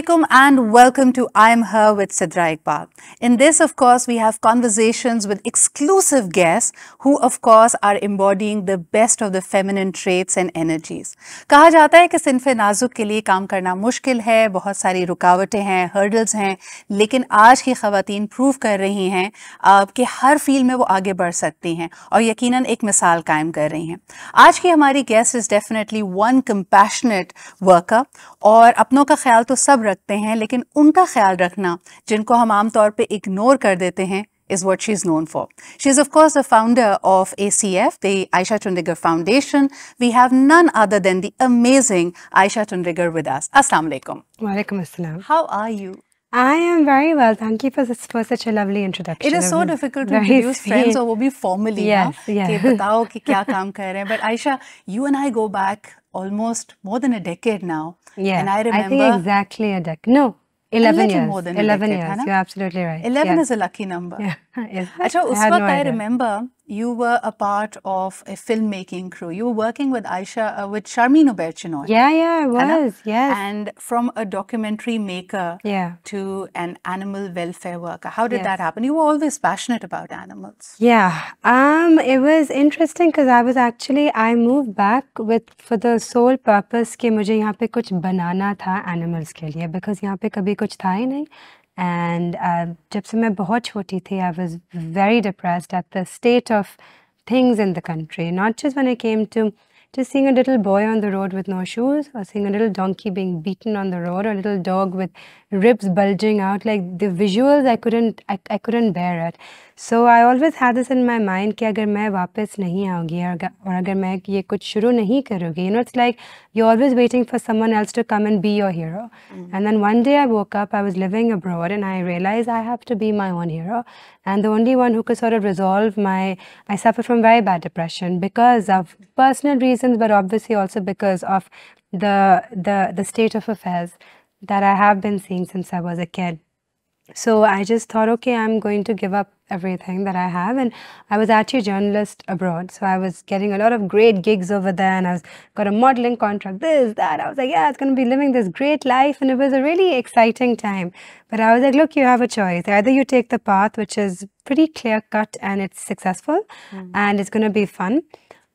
alaikum and welcome to I Am Her with Sidra Iqbal. In this, of course, we have conversations with exclusive guests who, of course, are embodying the best of the feminine traits and energies. कहा जाता है कि सिन्फ़े नाजुक के लिए काम करना मुश्किल है, बहुत सारी रुकावटें हैं, हर्डल्स हैं, लेकिन आज की ख़वातीन प्रूव कर रही हैं कि हर फील्ड में वो आगे बढ़ सकती हैं और यकीनन एक मिसाल कायम कर रही हैं. आज की हमारी guest is definitely one compassionate worker और अपनों का ख्याल तो सब रखते हैं, लेकिन उनका ख्याल रखना जिनको हम आम तौर पे इग्नोर कर देते हैं is what she's known for. She's of course the founder of ACF, the Aisha Chandigarh Foundation. We have none other than the amazing Aisha Chandigarh with us. Assalamu alaikum. Wa alaikum assalam. How are you? I am very well. Thank you for such a lovely introduction. It is so difficult to introduce friends or वो भी formally. Yes, कि बताओ कि क्या काम कर रहे हैं. But Aisha, you and I go back almost more than a decade now. Yeah, and I remember. I think exactly a decade. No. 11 years. More than 11 decade, years. You're absolutely right. 11 yeah. is a lucky number. Yeah. Yes. Achha, I had no I idea. remember you were a part of a filmmaking crew. You were working with Aisha, with Sharmeen Oberchinoy. Yeah, I was. Yes. And from a documentary maker to an animal welfare worker. How did that happen? You were always passionate about animals. Yeah. It was interesting because I moved back for the sole purpose कि मुझे यहाँ पे कुछ बनाना था animals के लिए, because यहाँ पे कभी कुछ था ही नहीं. And जब से मैं बहुत छोटी थी, I was very depressed at the state of things in the country. Not just when it came to just seeing a little boy on the road with no shoes, or seeing a little donkey being beaten on the road, or a little dog with ribs bulging out. Like the visuals, I couldn't bear it. So I always had this in my mind कि अगर मैं वापस नहीं आऊँगी और अगर मैं ये कुछ शुरू नहीं करूँगी, you know, it's like you're always waiting for someone else to come and be your hero. And then one day I woke up, I was living abroad, and I realized I have to be my own hero. And the only one who could sort of resolve I suffered from very bad depression because of personal reasons, but obviously also because of the state of affairs that I have been seeing since I was a kid. So I just thought, okay, I'm going to give up everything that I have. And I was actually a journalist abroad. So I was getting a lot of great gigs over there, and I got a modeling contract, this, that. I was like, yeah, it's going to be living this great life. And it was a really exciting time. But I was like, look, you have a choice. Either you take the path, which is pretty clear cut and it's successful and it's going to be fun,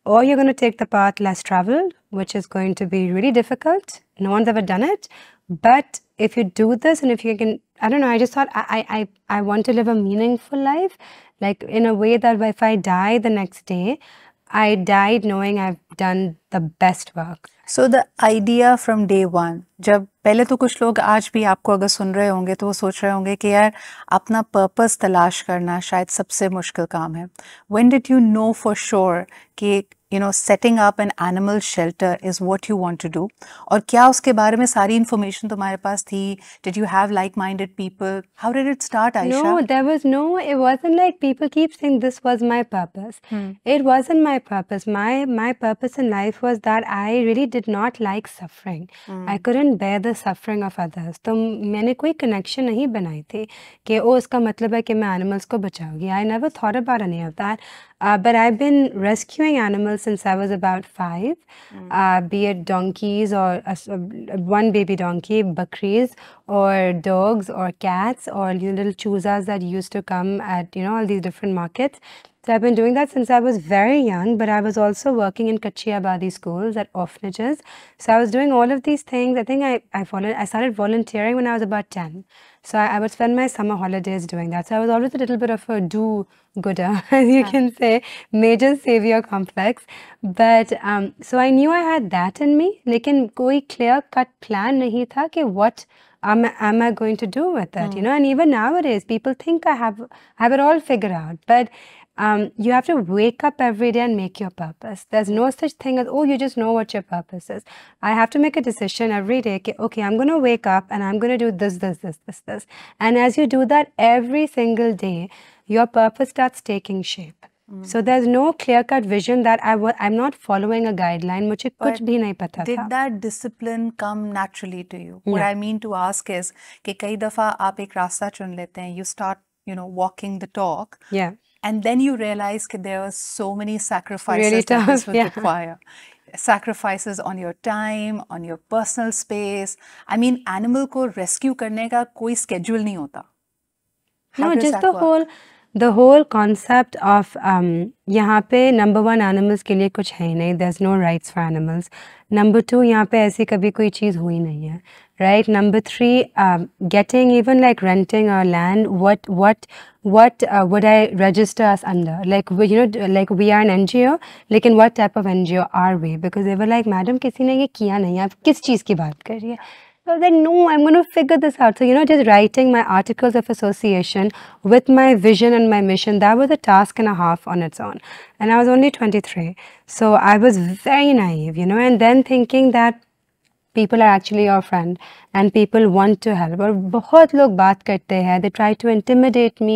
or you're going to take the path less traveled, which is going to be really difficult. No one's ever done it. But if you do this, and if you can, I don't know, I just thought I want to live a meaningful life, like in a way that if I die the next day, I died knowing I've done the best work. So the idea from day one, जब पहले तो कुछ लोग आज भी आपको अगर सुन रहे होंगे तो वो सोच रहे होंगे कि यार अपना पर्पस तलाश करना शायद सबसे मुश्किल काम है. When did you know for sure कि you know setting up an animal shelter is what you want to do? और क्या उसके बारे में सारी information तुम्हारे पास थी? Did you have like-minded people? How did it start, Aisha? No, it wasn't like people keep saying this was my purpose. It wasn't my purpose. My purpose in life was that I really did not like suffering. I couldn't bear the suffering of others. तो मैंने कोई connection नहीं बनाई थी कि ओ इसका मतलब है कि मैं animals को बचाऊंगी. I never thought about any of that. But I've been rescuing animals since I was about 5, be it donkeys or one baby donkey, bakris, or dogs or cats, or little choosas that used to come at, you know, all these different markets. So I've been doing that since I was very young, but I was also working in Kachi Abadi schools at orphanages. So I was doing all of these things. I think I started volunteering when I was about 10. So I would spend my summer holidays doing that. So I was always a little bit of a do-gooder, as you can say, major savior complex. But so I knew I had that in me, lekin koi clear-cut plan nahi tha कि what am I going to do with it, you know? And even nowadays, people think I have it all figured out. But you have to wake up every day and make your purpose. There's no such thing as, oh, you just know what your purpose is. I have to make a decision every day. Okay, I'm going to wake up and I'm going to do this. And as you do that every single day, your purpose starts taking shape. So there's no clear-cut vision that I'm not following a guideline. मुझे कुछ भी नहीं पता था. Did that discipline come naturally to you? What I mean to ask is कि कई दफ़ा आप एक रास्ता चुन लेते हैं. You start, you know, walking the talk. Yeah. And then you realize that there are so many sacrifices that this would require. sacrifices on your time, on your personal space. I mean, animal को rescue करने का कोई schedule नहीं होता. How No, does just that work? the whole concept of यहाँ पे number one animals के लिए कुछ है ही नहीं. There's no rights for animals. Number two, यहाँ पे ऐसी कभी कोई चीज़ हुई नहीं है. Right. Number three, getting even like renting a land, what would I register us under? Like like we are an NGO, लेकिन what type of NGO are we? Because they were like, madam, किसी ने ये किया नहीं, आप किस चीज़ की बात कर रही है? So I was like, no, I'm going to figure this out. So, just writing my articles of association with my vision and my mission, that was a task and a half on its own. And I was only 23. So I was very naive, and then thinking that people are actually your friend and people want to help. और बहुत लोग बात करते हैं. They try to intimidate me.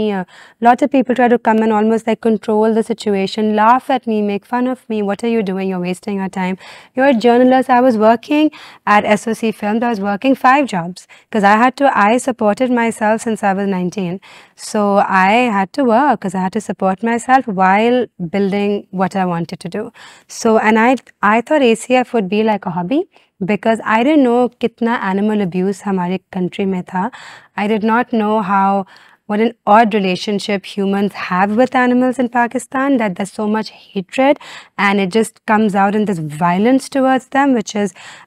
Lots of people try to come and almost like control the situation, laugh at me, make fun of me. What are you doing? You're wasting your time. You're a journalist. I was working at SOC Films. I was working 5 jobs because I supported myself since I was 19. So I had to work because I had to support myself while building what I wanted to do. So, and I thought ACF would be like a hobby. Because I didn't know कितना animal abuse हमारे country में था. I did not know what an odd relationship humans have with animals in Pakistan, that there's so much hatred and it just comes out in this violence towards them,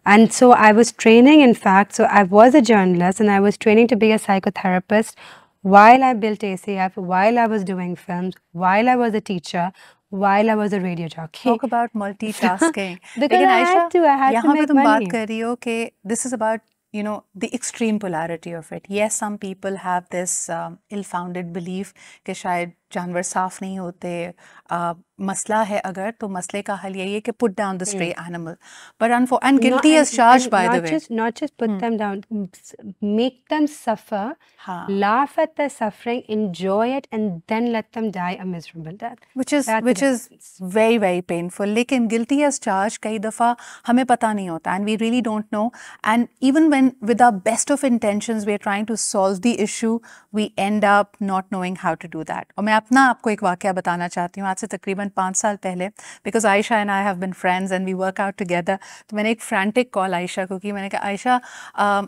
and so I was training, in fact, so I was a journalist and I was training to be a psychotherapist while I built ACF, while I was doing films, while I was a teacher, while I was a radio jockey. Talk about multitasking. Because I had to make तुम बात money. कर रही हो कि this is about the extreme polarity of it. Yes, some people have this ill-founded belief कि शायद जानवर साफ नहीं होते. मसला है अगर तो मसले का हल यही है कि put down the stray animal. But and guilty as charged, by the way. Not just put them down, make them suffer, laugh at their suffering, enjoy it, and then let them die a miserable death. Which is very, very painful. लेकिन guilty as charged कई दफ़ा हमें पता नहीं होता, and we really don't know. And even when with our best of intentions we are trying to solve the issue, we end up not knowing how to do that. और मैं आपको एक वाक़या बताना चाहती हूँ. आज से तकरीबन 5 साल पहले, because Aisha and I have been friends and we work out together, तो मैंने एक frantic call Aisha को की. मैंने कहा, Aisha,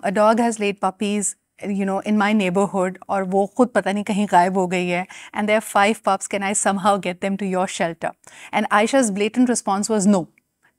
a dog has laid puppies in my neighborhood, और वो खुद पता नहीं कहीं गायब हो गई है, and there are 5 pups, can I somehow get them to your shelter? And Aisha's blatant response was no.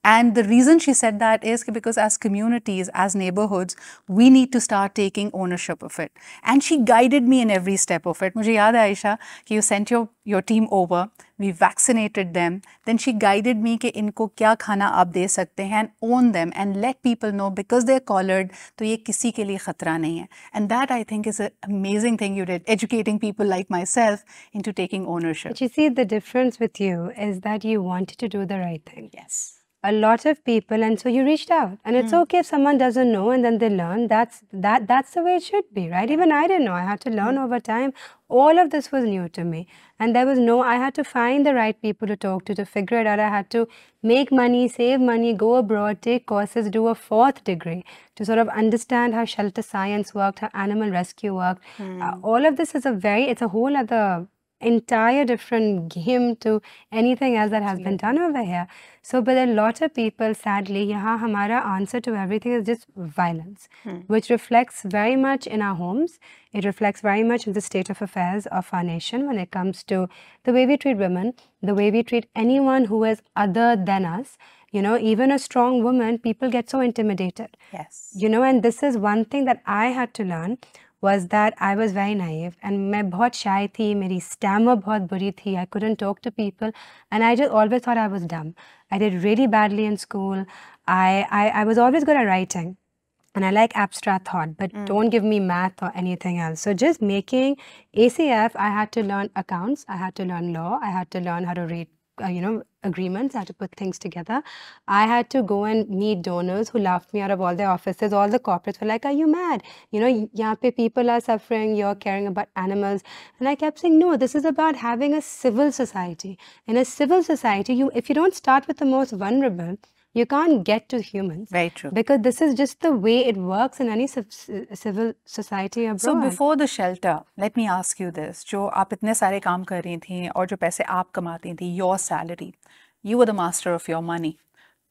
And the reason she said that is because as communities, as neighborhoods, we need to start taking ownership of it. And she guided me in every step of it. मुझे याद है आयशा कि you sent your team over, we vaccinated them, then she guided me कि इनको क्या खाना आप दे सकते हैं, and own them and let people know because they're collared तो ये किसी के लिए खतरा नहीं है. And that I think is an amazing thing you did, educating people like myself into taking ownership. But you see, the difference with you is that you wanted to do the right thing. Yes. A lot of people, and so you reached out, and it's okay if someone doesn't know and then they learn. That's the way it should be, right? Even I didn't know. I had to learn over time. All of this was new to me, and I had to find the right people to talk to figure it out. I had to make money, save money, go abroad, take courses, do a 4th degree to sort of understand how shelter science worked, how animal rescue worked. All of this is it's a whole other entire different game to anything else that has been done over here. So, but a lot of people, sadly, यहाँ हमारा answer to everything is just violence, which reflects very much in our homes. It reflects very much in the state of affairs of our nation when it comes to the way we treat women, the way we treat anyone who is other than us. Even a strong woman, people get so intimidated. Yes. And this is one thing that I had to learn. Was that I was very naive and मैं बहुत shy थी, मेरी stammer बहुत बुरी थी, I couldn't talk to people, and I just always thought I was dumb. I did really badly in school. I was always good at writing, and I like abstract thought, but don't give me math or anything else. So just making ACF, I had to learn accounts, I had to learn law, I had to learn how to read agreements, I had to put things together. I had to go and meet donors who laughed me out of all their offices. All the corporates were like, are you mad? Yahan pe people are suffering, you're caring about animals. And I kept saying, no, this is about having a civil society. In a civil society, if you don't start with the most vulnerable, you can't get to humans. Very true. Because this is just the way it works in any civil society abroad. So before the shelter, let me ask you this. जो आप इतने सारे काम कर रही थी और जो पैसे आप कमाती थी, your salary, you were the master of your money.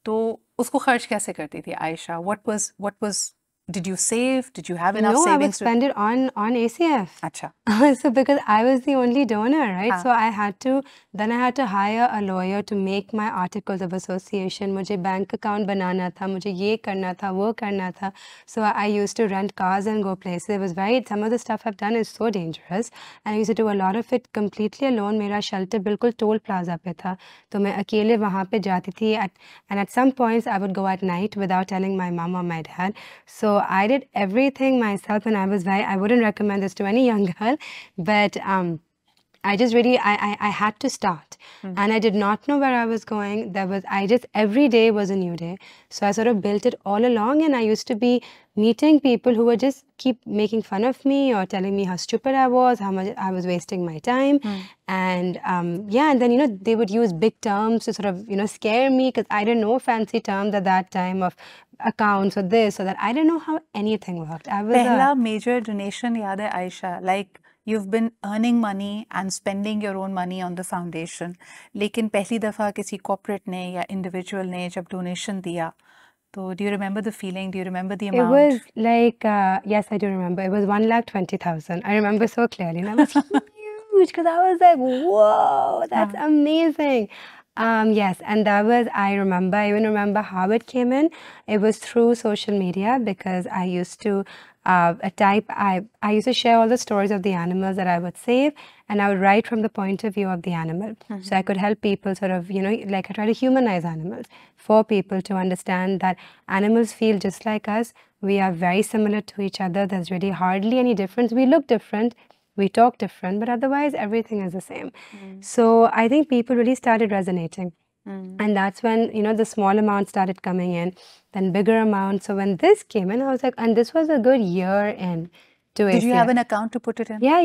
तो उसको खर्च कैसे करती थी Ayesha? What was did you save? Did you have enough No, I would savings? spend it on ACF. अच्छा. So because I was the only donor, right? हाँ. So I had to hire a lawyer to make my articles of association. मुझे bank account बनाना था, मुझे ये करना था, वो करना था. So I used to rent cars and go places. It was some of the stuff I've done is so dangerous, and I used to do a lot of it completely alone. मेरा shelter बिल्कुल toll plaza पे था, तो मैं अकेले वहाँ पे जाती थी. And at some points I would go at night without telling my mom or my dad. So I did everything myself, and I wouldn't recommend this to any young girl, but I just really, I had to start, and I did not know where I was going. Every day was a new day. So I sort of built it all along, and I used to be meeting people who would just keep making fun of me or telling me how stupid I was, how much I was wasting my time. And and then, they would use big terms to sort of, scare me, because I didn't know fancy terms at that time of accounts or this or that. I didn't know how anything worked. पहला major donation याद है Ayesha? Like you've been earning money and spending your own money on the foundation. लेकिन पहली दफ़ा किसी corporate ने या individual ने जब donation दिया, तो do you remember the feeling? Do you remember the amount? It was like, yes, I do remember. It was 1,20,000. I remember so clearly. And I was huge, because I was like, whoa, that's amazing. Yes, and I even remember how it came in. It was through social media, because I used to I used to share all the stories of the animals that I would save, and I would write from the point of view of the animal. So I could help people sort of, like I try to humanize animals for people to understand that animals feel just like us. We are very similar to each other. There's really hardly any difference. We look different. We talk different, but otherwise everything is the same. So I think people really started resonating. And that's when, the small amounts started coming in, then bigger amounts. So when this came in, I was like, and this was a good year in to Did you ACF. have an account to put it in? Yeah.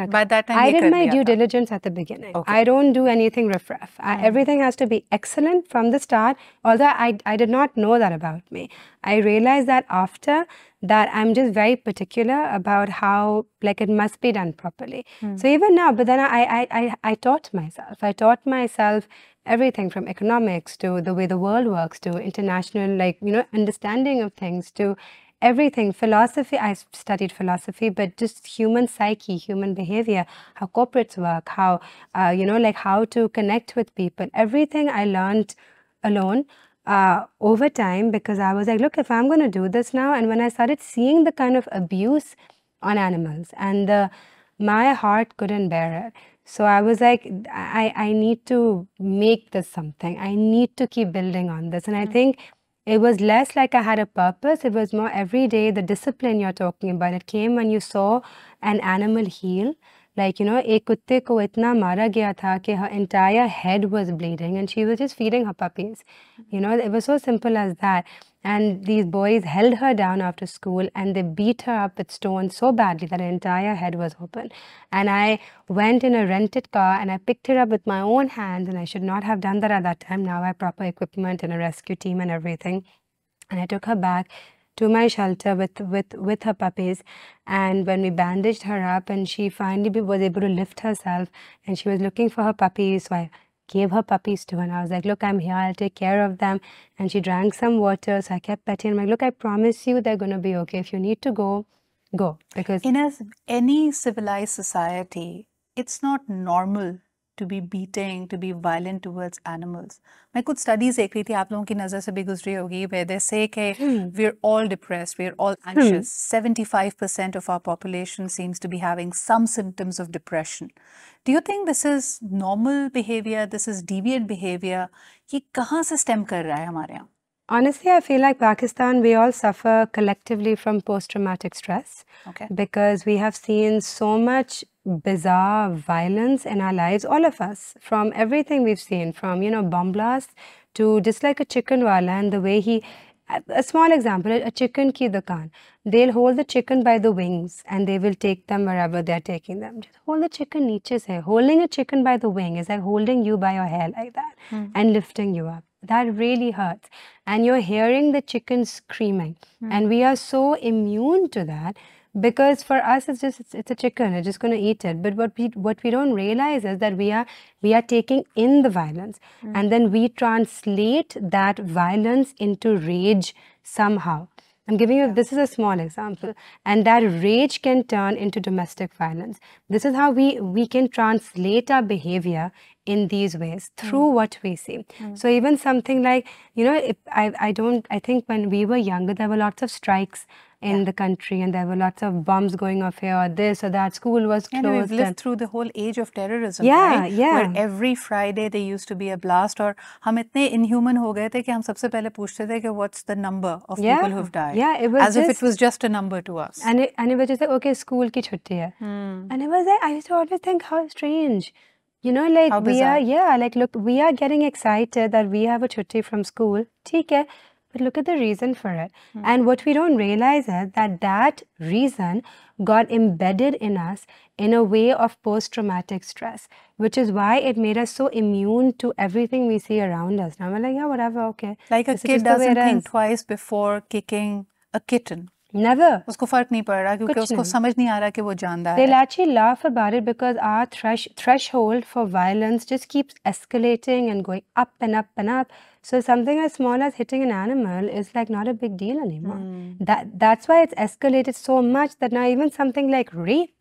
By that time, I ये did कर my दिया due था. diligence at the beginning. Okay. I don't do anything riff-raff. Everything has to be excellent from the start. Although I did not know that about me. I realized that after that I'm just very particular about how, like, it must be done properly. So even now, but then I taught myself. I taught myself everything from economics to the way the world works to international, like, understanding of things to everything. Philosophy, I studied philosophy, but just human psyche, human behavior, how corporates work, how, like how to connect with people. Everything I learned alone over time, because I was like, look, if I'm going to do this now, and when I started seeing the kind of abuse on animals, and my heart couldn't bear it. So I was like, I need to make this something. I need to keep building on this. And I think it was less like I had a purpose. It was more every day, the discipline you're talking about. It came when you saw an animal heal. Like, एक कुत्ते को इतना मारा गया था कि her entire head was bleeding, and she was just feeding her puppies. It was so simple as that. And these boys held her down after school, and they beat her up with stones so badly that her entire head was open. And I went in a rented car, and I picked her up with my own hands, and I should not have done that at that time. Now I have proper equipment and a rescue team and everything. And I took her back to my shelter with her puppies, and when we bandaged her up, and she finally was able to lift herself, and she was looking for her puppies, so I gave her puppies to her, and I was like, look, I'm here, I'll take care of them. And she drank some water, so I kept petting her. I'm like, look, I promise you they're going to be okay. If you need to go, because in any civilized society, it's not normal to be beating, to be violent towards animals. मैं कुछ studies देख रही थी, आप लोगों की नज़र से भी गुजरी होगी, where they say कि we're all depressed, we're all anxious. 75% of our population seems to be having some symptoms of depression. Do you think this is normal behavior? This is deviant behavior? ये कहाँ से stem कर रहा है हमारे यहाँ? Honestly, I feel like Pakistan, we all suffer collectively from post-traumatic stress. Okay. Because we have seen so much bizarre violence in our lives, all of us, from everything we've seen, from, bomb blasts to just like a chicken wala, and the way a small example, a chicken ki dukaan. They'll hold the chicken by the wings, and they will take them wherever they're taking them. Just hold the chicken niche se. Holding a chicken by the wing is like holding you by your hair like that and lifting you up. That really hurts. And you're hearing the chicken screaming. And we are so immune to that. because for us it's a chicken. We're just going to eat it. But what we don't realize is that we are taking in the violence, and then we translate that violence into rage somehow. I'm giving you, this is a small example, and that rage can turn into domestic violence. This is how we can translate our behavior in these ways through what we see. So even something like, you know, I think when we were younger, there were lots of strikes in the country, and there were lots of bombs going off here, or this or that. School was closed. And we've lived through the whole age of terrorism, Yeah, right? yeah. Where every Friday there used to be a blast, और हम इतने inhuman हो गए थे कि हम सबसे पहले पूछते थे कि what's the number of people who've died? Yeah, it was as if it was just a number to us. And it was just like, okay, school ki chutti hai. And it was like, I used to always think, how strange. You know, like How we bizarre. are, yeah, like look, we are getting excited that we have a chutti from school. Theek hai. But look at the reason for it. And what we don't realize is that reason got embedded in us in a way of post-traumatic stress, which is why it made us so immune to everything we see around us. Now we're like, yeah, whatever, okay. Like a This is kid just the way doesn't it think is. twice before kicking a kitten. Never. उसको फर्क नहीं पड़ रहा क्योंकि कुछ उसको नहीं. समझ नहीं आ रहा कि वो जानदार They'll है. actually laugh about it because our threshold for violence just keeps escalating and going up and up and up. So something as small as hitting an animal is like not a big deal anymore. That's why it's escalated so much that now even something like rape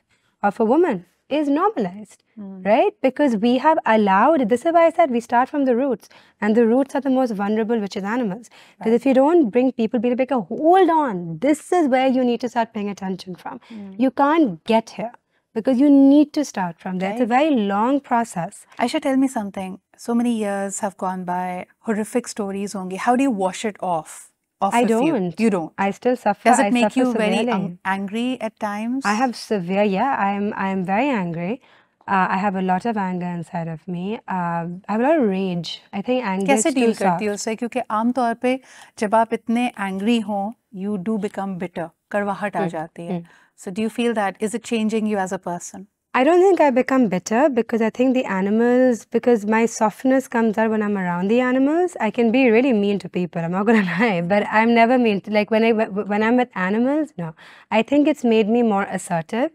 of a woman is normalized, right? Because we have allowed, this is why I said we start from the roots, and the roots are the most vulnerable, which is animals. Because if you don't bring people, be like, hold on, this is where you need to start paying attention from. You can't get here because you need to start from there. It's a very long process. Aisha, tell me something. So many years have gone by, horrific stories hongi. How do you wash it off I of you? don't. You don't. I still suffer. Does I it make suffer you very severely. angry at times? I have severe, yeah, I am very angry. I have a lot of anger inside of me. I have a lot of rage. I think anger कैसे is too deal soft. करती हो उससे? क्योंकि आमतौर पे जब आप इतने एंग्री हो, you do become bitter. कड़वाहट आ जाती है. So do you feel that? Is it changing you as a person? I don't think I become bitter because I think the animals, because my softness comes out when I'm around the animals. I can be really mean to people, I'm not gonna lie, but I'm never mean to, like when I'm with animals, no. I think it's made me more assertive,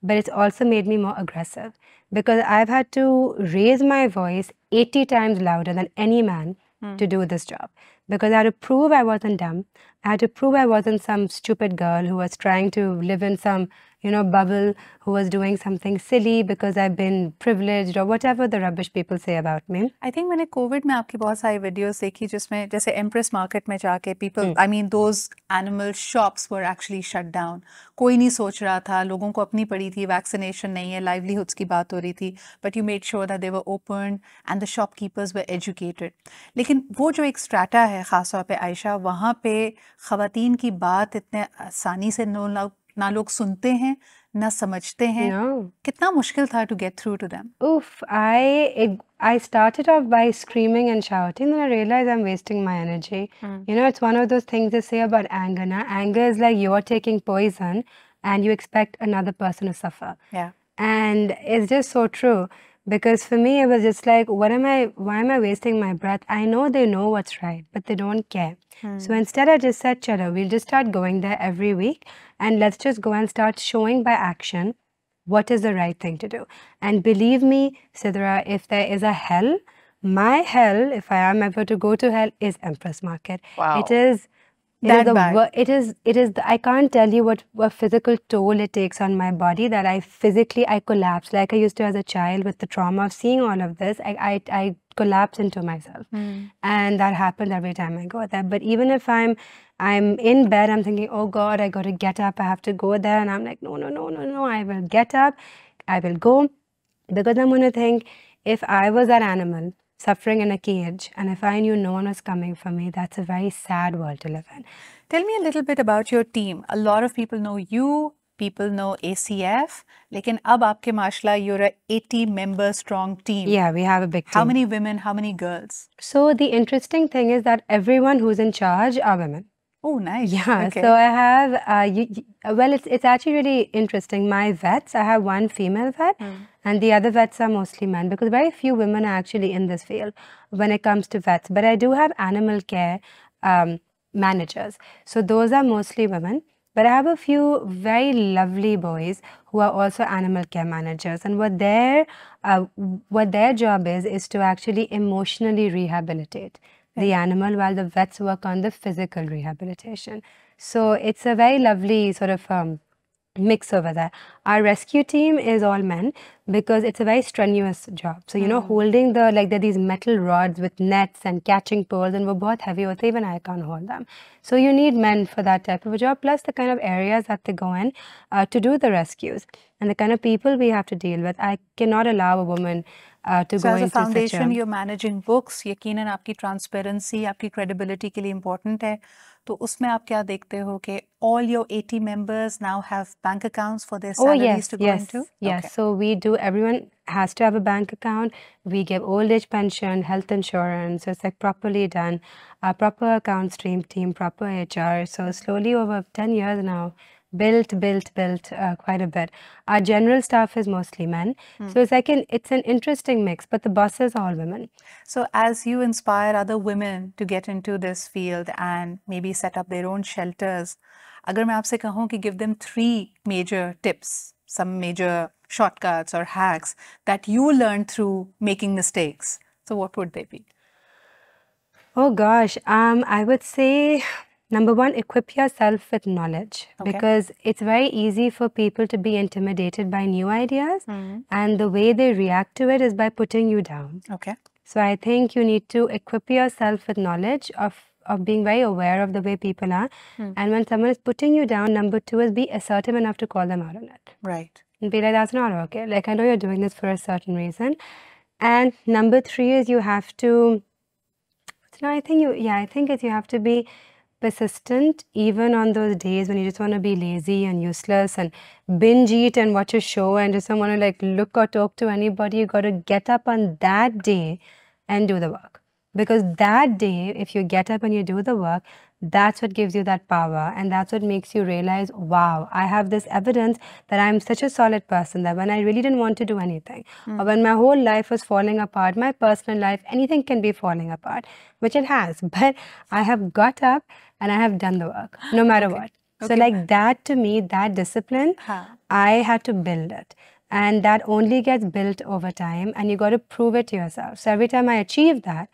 but it's also made me more aggressive because I've had to raise my voice 80 times louder than any man to do this job because I had to prove I wasn't dumb. I had to prove I wasn't some stupid girl who was trying to live in some, you know, bubble, who was doing something silly because I've been privileged or whatever the rubbish people say about me. I think मैंने Covid में आपकी बहुत सारी videos देखी जिसमें जैसे empress market में जाके people, I mean those animal shops were actually shut down. कोई नहीं सोच रहा था, लोगों को अपनी पड़ी थी, वैक्सीनेशन नहीं है, livelihoods की बात हो रही थी, but you made sure that they were open and the shopkeepers were educated. लेकिन वो जो एक स्ट्रैटा है खास तौर पे आयशा, वहाँ पे ख़वातीन की बात इतने आसानी से ना लोग सुनते हैं ना समझते हैं. No. कितना मुश्किल था to get through to them? Oof, I started off by screaming and shouting, then I realized I'm wasting my energy. You know, it's one of those things they say about anger. Na? Anger is like you're taking poison and you expect another person to suffer. Yeah. And it's just so true. Because for me, it was just like, why am I wasting my breath? I know they know what's right, but they don't care. So instead, I just said, chalo, we'll just start going there every week and let's just go and start showing by action what is the right thing to do. And believe me, Sidra, if there is a hell, my hell, if I am ever to go to hell, is Empress Market. Wow. It is That bad. It is I can't tell you what physical toll it takes on my body that I collapse like I used to as a child with the trauma of seeing all of this. I collapse into myself. And that happens every time I go there. But even if I'm in bed, I'm thinking, oh God, I got to get up. I have to go there. And I'm like, no. I will get up. I will go. Because I'm going to think, if I was that animal suffering in a cage, and if I knew no one was coming for me, that's a very sad world to live in. Tell me a little bit about your team. A lot of people know you, people know ACF, lekin ab aapke mashallah, you're a 80-member strong team. Yeah, we have a big team. How many women, how many girls? So the interesting thing is that everyone who's in charge are women. Oh, nice. Yeah, Okay. so I have, well, it's actually really interesting. My vets, I have one female vet and the other vets are mostly men because very few women are actually in this field when it comes to vets. But I do have animal care managers. So those are mostly women. But I have a few very lovely boys who are also animal care managers, and what their job is to actually emotionally rehabilitate the animal while the vets work on the physical rehabilitation. So it's a very lovely sort of mix over there. Our rescue team is all men because it's a very strenuous job. So, you know, holding there are these metal rods with nets and catching poles, and we're both heavy, hote, even I can't hold them. So you need men for that type of a job, plus the kind of areas that they go in to do the rescues and the kind of people we have to deal with. I cannot allow a woman to So go as a into such foundation, a... you're managing books. यकीनन आपकी transparency, आपकी credibility के लिए important है. तो उसमें आप क्या देखते हो कि all your 80 members now have bank accounts for their Oh, salaries yes, to go yes, into? yes. Okay. So we do, everyone has to have a bank account. We give old age pension, health insurance. So it's like properly done. Proper account stream team, proper HR. So slowly over 10 years now, built quite a bit. Our general staff is mostly men. So it's an interesting mix, but the bosses are all women. So as you inspire other women to get into this field and maybe set up their own shelters, अगर मैं आपसे कहूँ कि give them 3 major tips, some major shortcuts or hacks that you learned through making mistakes, so what would they be? Oh gosh, I would say number one, equip yourself with knowledge because it's very easy for people to be intimidated by new ideas, and the way they react to it is by putting you down. Okay. So I think you need to equip yourself with knowledge of being very aware of the way people are. And when someone is putting you down, number two is be assertive enough to call them out on it. Right. And be like, that's not okay. Like, I know you're doing this for a certain reason. And number three is you have to, I think you have to be persistent even on those days when you just want to be lazy and useless and binge eat and watch a show and just don't want to like look or talk to anybody. You got to get up on that day and do the work, because that day, if you get up and you do the work, that's what gives you that power, and that's what makes you realize, wow, I have this evidence that I'm such a solid person that when I really didn't want to do anything, or when my whole life was falling apart, my personal life, anything can be falling apart, which it has, but I have got up and I have done the work, no matter what. So like that, to me, that discipline, I had to build it. And that only gets built over time, and you got to prove it to yourself. So every time I achieve that,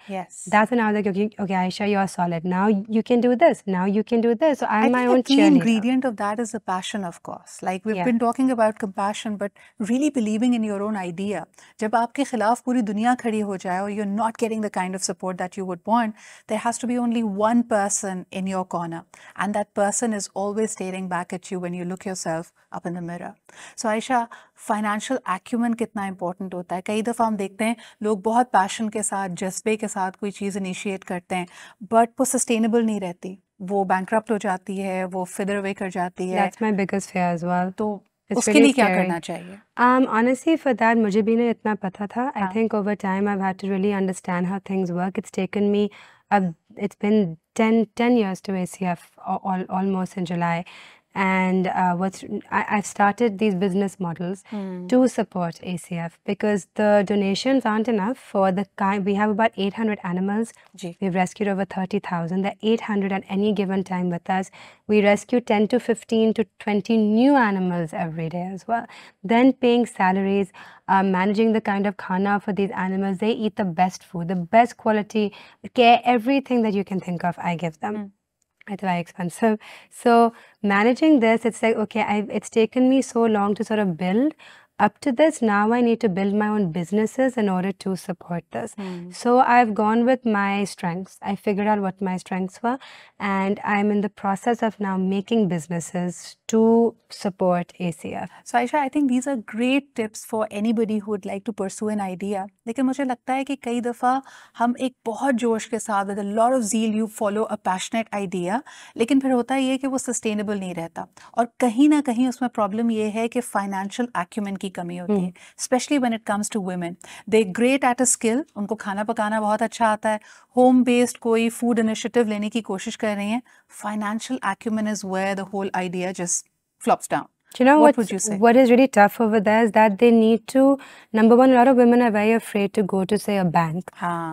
that's when I was like, okay, Aisha, you're solid. Now you can do this. Now you can do this. So I'm my own cheerleader. I think a key ingredient of that is the passion, of course. Like we've been talking about compassion, but really believing in your own idea. जब आपके खिलाफ पूरी दुनिया खड़ी हो जाए और you're not getting the kind of support that you would want, there has to be only one person in your corner, and that person is always staring back at you when you look yourself up in the mirror. So Aisha, financial acumen कितना important होता है. कई दफ़ा हम देखते हैं लोग बहुत पैशन के साथ, जज्बे के साथ कोई चीज़ इनिशिएट करते हैं, बट वो सस्टेनेबल नहीं रहती, वो बैंकरप्ट हो जाती है, वो फिदर अवे कर जाती है. That's my biggest fear as well. तो उसके लिए क्या करना चाहिए? Honestly, for that, मुझे भी नहीं इतना पता था. I think over time I've had to really understand how things work. It's taken me, it's been 10 years to ACF, almost in July. And I've started these business models to support ACF, because the donations aren't enough for the kind. We have about 800 animals. We've rescued over 30,000. There are 800 at any given time with us. We rescue 10 to 15 to 20 new animals every day as well. Then paying salaries, managing the kind of khana for these animals. They eat the best food, the best quality care, everything that you can think of, I give them. It's very expensive. So managing this, it's like, okay, it's taken me so long to sort of build up to this. Now I need to build my own businesses in order to support this. So I've gone with my strengths. I figured out what my strengths were, and I'm in the process of now making businesses to support ACF. So Aisha, I think these are great tips for anybody who would like to pursue an idea. लेकिन मुझे लगता है कि कई दफ़ा हम एक बहुत जोश के साथ, with a lot of zeal, you follow a passionate idea, लेकिन फिर होता ये कि वो sustainable नहीं रहता, और कहीं ना कहीं उसमें problem ये है कि financial acumen की कमी होती है, especially when it comes to women. They're great at a skill, उनको खाना पकाना बहुत अच्छा आता है, home based कोई food initiative लेने की कोशिश कर रही हैं. Financial acumen is where the whole idea just flops down. Do you know What would you say? what is really tough over there is that they need to, number one, a lot of women are very afraid to go to, say, a bank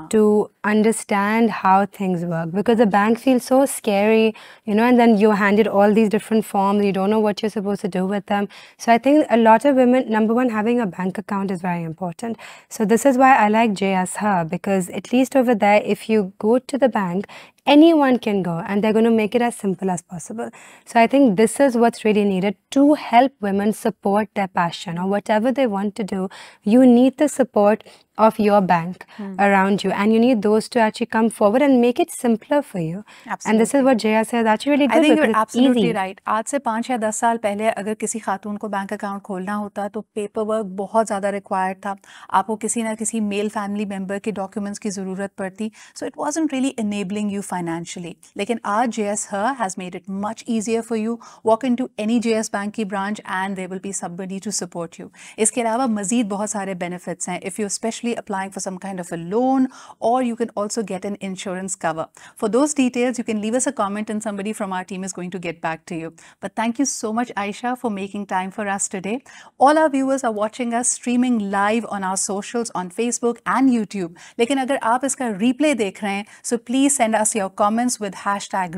to understand how things work, because the bank feels so scary, you know, and then you're handed all these different forms, you don't know what you're supposed to do with them. So I think a lot of women, number one, having a bank account is very important. So this is why I like JS Her, because at least over there, if you go to the bank, anyone can go and they're going to make it as simple as possible. So I think this is what's really needed to help women support their passion or whatever they want to do. You need the support of your bank around you, and you need those to actually come forward and make it simpler for you. Absolutely. And this is what Jaya says, actually really good. I think because you're it's absolutely easy. right. आज से 5 या 10 साल पहले अगर किसी खातून को bank account खोलना होता तो पेपर वर्क बहुत ज़्यादा रिक्वायर्ड था, आपको किसी ना किसी मेल फैमिली मेम्बर के डॉक्यूमेंट्स की ज़रूरत पड़ती, so it wasn't really enabling you financially. लेकिन आज JS Her has made it much easier for you. Walk in to any JS bank की branch and there will be somebody to support you. इसके अलावा मज़ीद बहुत सारे benefits हैं. If you specially applying for some kind of a loan, or you can also get an insurance cover. For those details, you can leave us a comment and somebody from our team is going to get back to you. But thank you so much, Aisha, for making time for us today. All our viewers are watching us streaming live on our socials on Facebook and YouTube. लेकिन अगर आप इसका replay देख रहे हैं, so please send us your comments with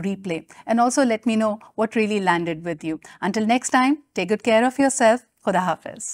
#replay. And also let me know what really landed with you. Until next time, take good care of yourself. Khuda Hafiz.